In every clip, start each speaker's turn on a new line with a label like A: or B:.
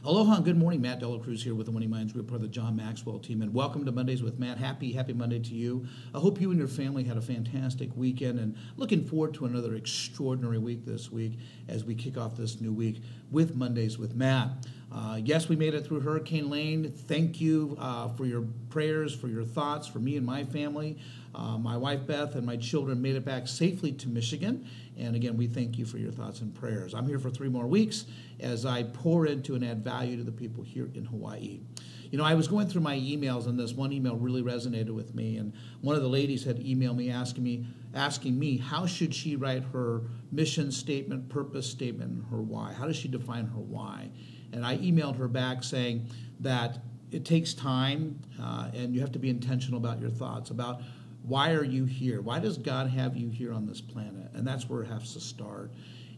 A: Aloha and good morning. Matt Dela Cruz here with the Winning Minds Group, part of the John Maxwell team, and welcome to Mondays with Matt. Happy Monday to you. I hope you and your family had a fantastic weekend and looking forward to another extraordinary week this week as we kick off this new week with Mondays with Matt. Yes, we made it through Hurricane Lane. Thank you for your prayers, for your thoughts, for me and my family. My wife Beth and my children made it back safely to Michigan. And again, we thank you for your thoughts and prayers. I'm here for 3 more weeks as I pour into and add value to the people here in Hawaii. You know, I was going through my emails, and this one email really resonated with me. And one of the ladies had emailed me asking me how should she write her mission statement, purpose statement, and her why. How does she define her why? And I emailed her back saying that it takes time, and you have to be intentional about your thoughts, about why are you here? Why does God have you here on this planet? And that's where it has to start.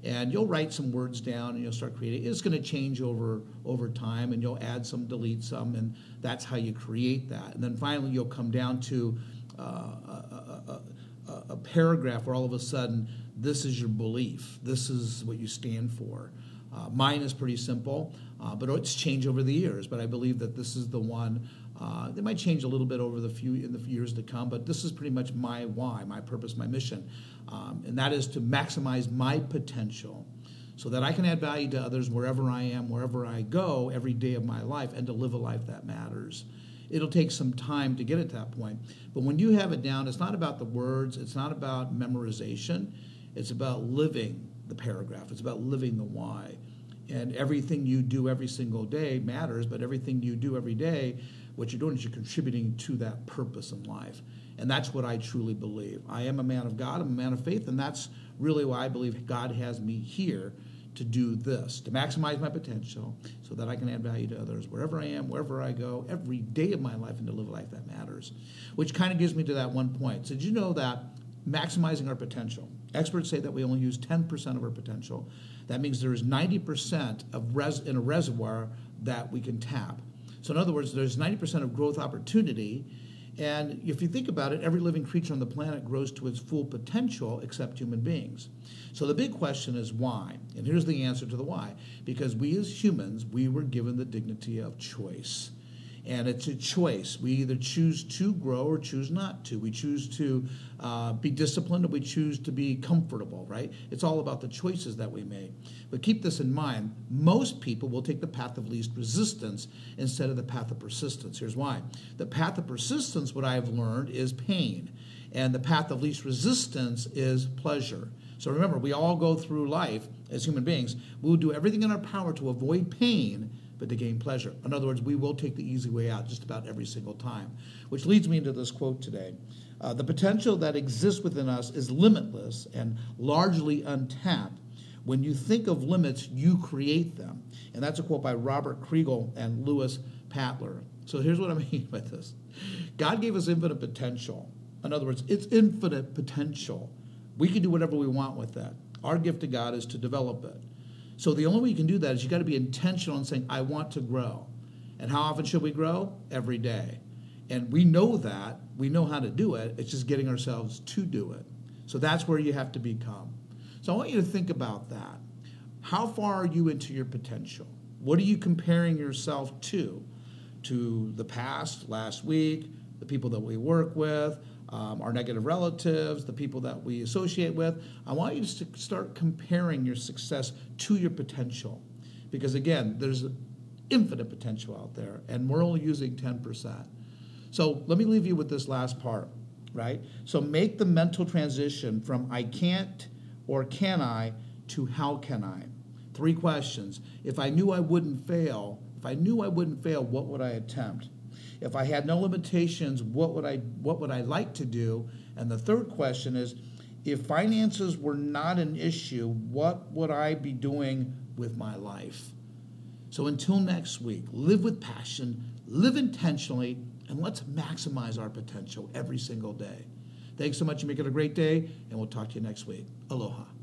A: And you'll write some words down and you'll start creating. It's going to change over time, and you'll add some, delete some, and that's how you create that. And then finally you'll come down to a paragraph where all of a sudden this is your belief. This is what you stand for. Mine is pretty simple, but it's changed over the years. But I believe that this is the one. They might change a little bit over in the years to come, but this is pretty much my why, my purpose, my mission, and that is to maximize my potential so that I can add value to others wherever I am, wherever I go, every day of my life, and to live a life that matters. It'll take some time to get at that point, but when you have it down, it's not about the words, it's not about memorization, it's about living the paragraph, it's about living the why. And everything you do every single day matters, but everything you do every day, what you're doing is you're contributing to that purpose in life. And that's what I truly believe. I am a man of God, I'm a man of faith, and that's really why I believe God has me here to do this, to maximize my potential so that I can add value to others wherever I am, wherever I go, every day of my life, and to live a life that matters. Which kind of gives me to that one point. So did you know that maximizing our potential, experts say that we only use 10% of our potential. That means there is 90% in a reservoir that we can tap. So in other words, there's 90% of growth opportunity, and if you think about it, every living creature on the planet grows to its full potential except human beings. So the big question is why? And here's the answer to the why. Because we as humans, we were given the dignity of choice. And it's a choice. We either choose to grow or choose not to. We choose to be disciplined or we choose to be comfortable, right? It's all about the choices that we make. But keep this in mind. Most people will take the path of least resistance instead of the path of persistence. Here's why. The path of persistence, what I've learned, is pain. And the path of least resistance is pleasure. So remember, we all go through life as human beings. We will do everything in our power to avoid pain, but to gain pleasure. In other words, we will take the easy way out just about every single time. Which leads me into this quote today. The potential that exists within us is limitless and largely untapped. When you think of limits, you create them. And that's a quote by Robert Kriegel and Lewis Patler. So here's what I mean by this. God gave us infinite potential. In other words, it's infinite potential. We can do whatever we want with that. Our gift to God is to develop it. So the only way you can do that is you got to be intentional in saying, I want to grow. And how often should we grow? Every day. And we know that. We know how to do it. It's just getting ourselves to do it. So that's where you have to become. So I want you to think about that. How far are you into your potential? What are you comparing yourself to? To the past, last week, the people that we work with, our negative relatives, the people that we associate with. I want you to start comparing your success to your potential. Because again, there's infinite potential out there, and we're only using 10%. So let me leave you with this last part, right? So make the mental transition from I can't or can I to how can I? 3 questions. If I knew I wouldn't fail, what would I attempt? If I had no limitations, what would I like to do? And the third question is, if finances were not an issue, what would I be doing with my life? So until next week, live with passion, live intentionally, and let's maximize our potential every single day. Thanks so much. You make it a great day, and we'll talk to you next week. Aloha.